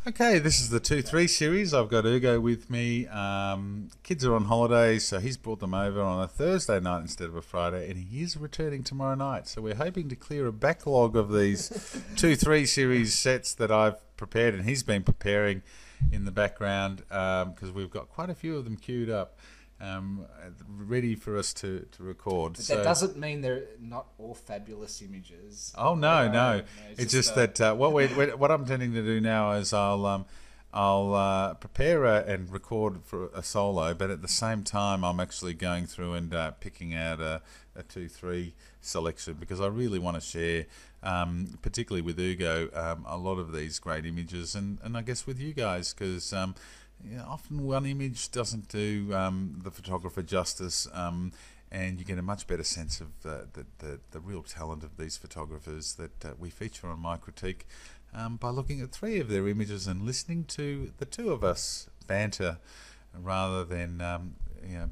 Okay, this is the 2-3 series. I've got Ugo with me. Kids are on holiday, so he's brought them over on a Thursday night instead of a Friday, and he is returning tomorrow night. So we're hoping to clear a backlog of these 2-3 series sets that I've prepared, and he's been preparing in the background because we've got quite a few of them queued up, ready for us to record. But that doesn't mean they're not all fabulous images. Oh no! It's just that what I'm intending to do now is I'll prepare and record for a solo, but at the same time I'm actually going through and picking out a 2-3 selection because I really want to share, particularly with Ugo, a lot of these great images, and I guess with you guys because. Often one image doesn't do the photographer justice, and you get a much better sense of the real talent of these photographers that we feature on Mykriteek by looking at 3 of their images and listening to the 2 of us banter rather than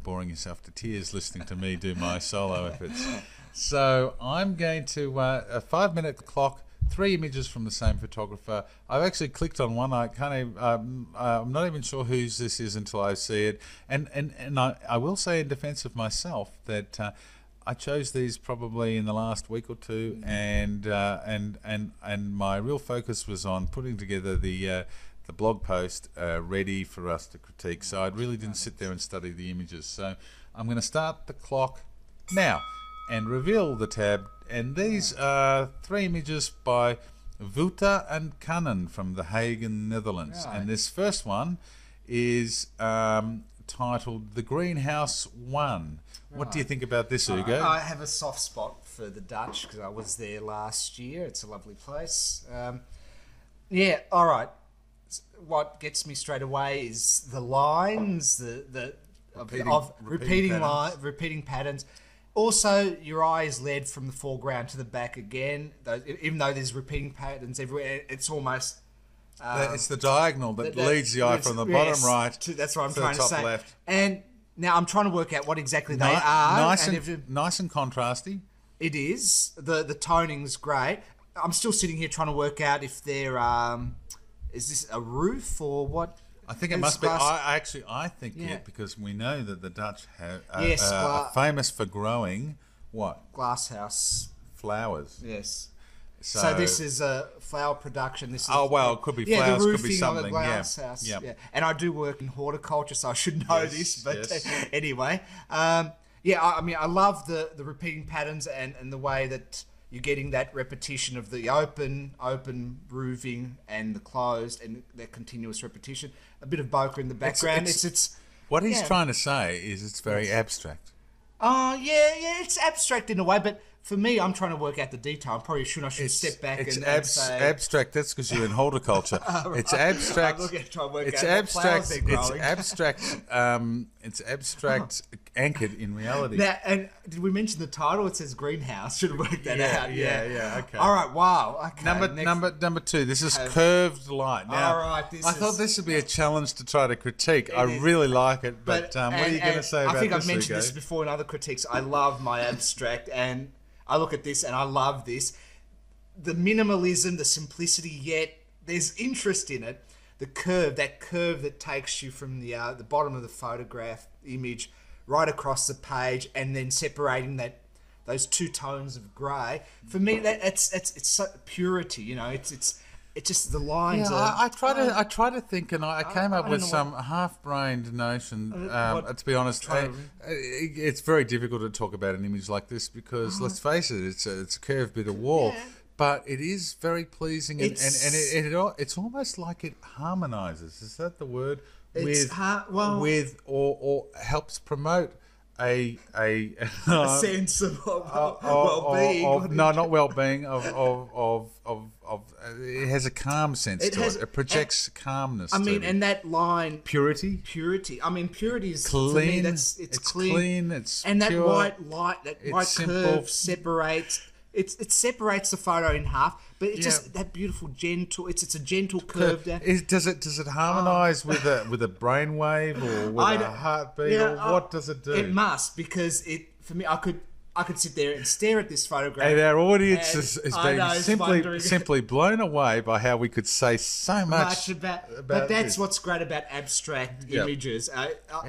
boring yourself to tears listening to me do my solo efforts. So I'm going to a 5-minute clock. 3 images from the same photographer. I've actually clicked on one. I'm not even sure whose this is until I see it. And I will say in defence of myself that I chose these probably in the last week or two, and my real focus was on putting together the blog post ready for us to critique. So I really didn't sit there and study the images. So I'm going to start the clock now and reveal the tab. And these are 3 images by Wouter and Canon from the Hague in the Netherlands. Right. And this first one is titled The Greenhouse 1. Right. What do you think about this, Ugo? I have a soft spot for the Dutch because I was there last year. It's a lovely place. Yeah, all right. What gets me straight away is the lines, repeating patterns. Also, your eye is led from the foreground to the back again. Even though there's repeating patterns everywhere, it's almost... it's the diagonal that leads the eye from the bottom right that's what I'm trying to to the top say. left. And now I'm trying to work out what exactly they are. Nice and contrasty. It is. The toning's great. I'm still sitting here trying to work out if they're... is this a roof or what? I think it must be. I think it because we know that the Dutch are famous for growing what? Glasshouse flowers. Yes. So this is a flower production. This is it could be flowers, the could be something. Of the glasshouse. Yeah. And I do work in horticulture, so I should know this. But anyway, I mean, I love the repeating patterns and the way that you're getting that repetition of the open roofing and the closed and that continuous repetition. A bit of bokeh in the background. It's what he's trying to say is it's very abstract. It's abstract in a way, but for me, I'm trying to work out the detail. I probably should step back and say... abstract. That's because you're in horticulture. Right. It's abstract. It's abstract anchored in reality. Now, and did we mention the title? It says greenhouse. Should have worked that out. Yeah. Okay. All right. Wow. Okay. Number 2. This is curved light. Now, all right. I thought this would be a challenge to try to critique. I really like it, but what are you going to say about this? I think I've mentioned this before in other critiques. I love my abstract, and I look at this and I love this. The minimalism, the simplicity, yet there's interest in it. The curve that takes you from the bottom of the photograph image right across the page, and then separating those 2 tones of grey. For me, it's so purity. You know, it's just the lines. Yeah, I try to think, and I came up with some half-brained notion. To be honest, it's very difficult to talk about an image like this because let's face it, it's a curved bit of wall. Yeah. But it is very pleasing, and it's almost like it harmonises. Is that the word? With or helps promote a sense of well-being. No, not well-being. Of it has a calm sense to it. It projects calmness. I mean, and that line, purity. I mean, purity is clean. To me, it's clean. It's and pure, that white light, that white curve separates. It separates the photo in half, but it's just that beautiful gentle. It's a gentle curve down. Does it harmonise with a brainwave or with a heartbeat, or what does it do? It must, because for me, I I could sit there and stare at this photograph. And our audience has I been know, simply blown away by how we could say so much about but that's what's great about abstract images.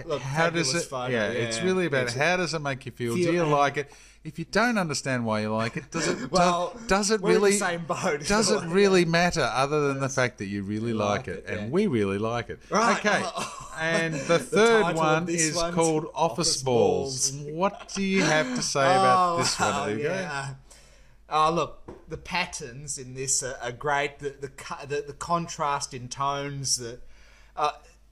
Look, how does it? Photo, it's really about how does it make you feel? Do you like it? If you don't understand why you like it, does it we're really in the same boat. does it really matter other than the fact that you really like it and we really like it? Right. Okay. And the third one is called Office Balls. What do you have to say about this one, Hugo? Look, the patterns in this are great. The contrast in tones.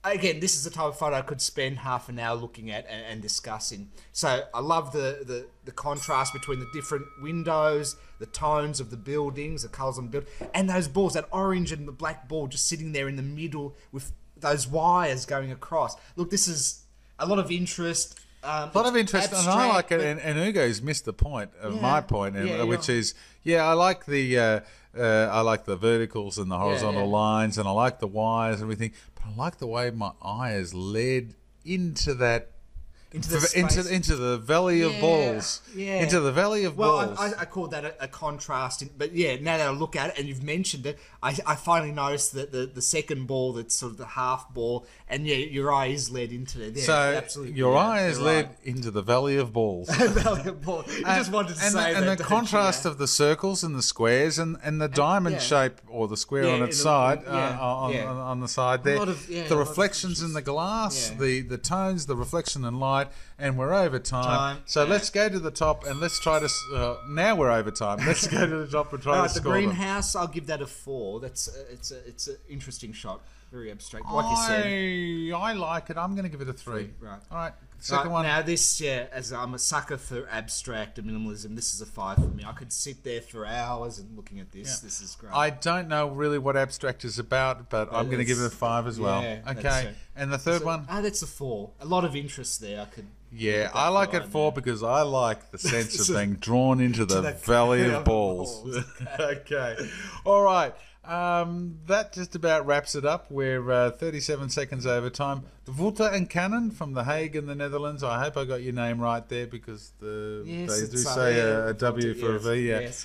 Again, this is the type of photo I could spend half an hour looking at and discussing. So I love the contrast between the different windows, the tones of the buildings, the colours on the building, and those balls, that orange and the black ball just sitting there in the middle with those wires going across. Look, this is a lot of interest. A lot of interest, and I like it. And Hugo's missed the point of my point, which is, I like the verticals and the horizontal lines, and I like the wires and everything. But I like the way my eye is led into that. Into the valley of balls. Yeah. Into the valley of balls. Well, I call that a contrast. But now that I look at it, and you've mentioned it, I finally noticed that the second ball, that's sort of the half ball, and your eye is led into it. Yeah, so absolutely, your eye is led into the valley of balls. Valley of balls. You just wanted to say that. And the contrast of the circles and the squares and the diamond shape, or the square on its side, on the side there. The reflections in the glass, the tones, the reflection and light. And we're over time. So let's go to the top and let's try to. Now we're over time. Let's go to the top and try to score the greenhouse, I'll give that a 4. It's an interesting shot. Very abstract, like you said. I like it. I'm going to give it a 3. Right. All right. Second one. Now this, as I'm a sucker for abstract and minimalism, this is a 5 for me. I could sit there for hours and looking at this. This is great. I don't know really what abstract is about, but I'm going to give it a 5 as well. Okay. And the third one? That's a 4. A lot of interest there. I could. Yeah, I like it 4 because I like the sense of being drawn into the valley of balls. Okay. All right. That just about wraps it up. We're 37 seconds over time. Wouter and Canon from the Hague in the Netherlands. I hope I got your name right there because they do say a W for a V. Yes,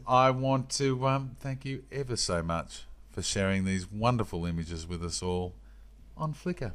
I want to thank you ever so much for sharing these wonderful images with us all on Flickr.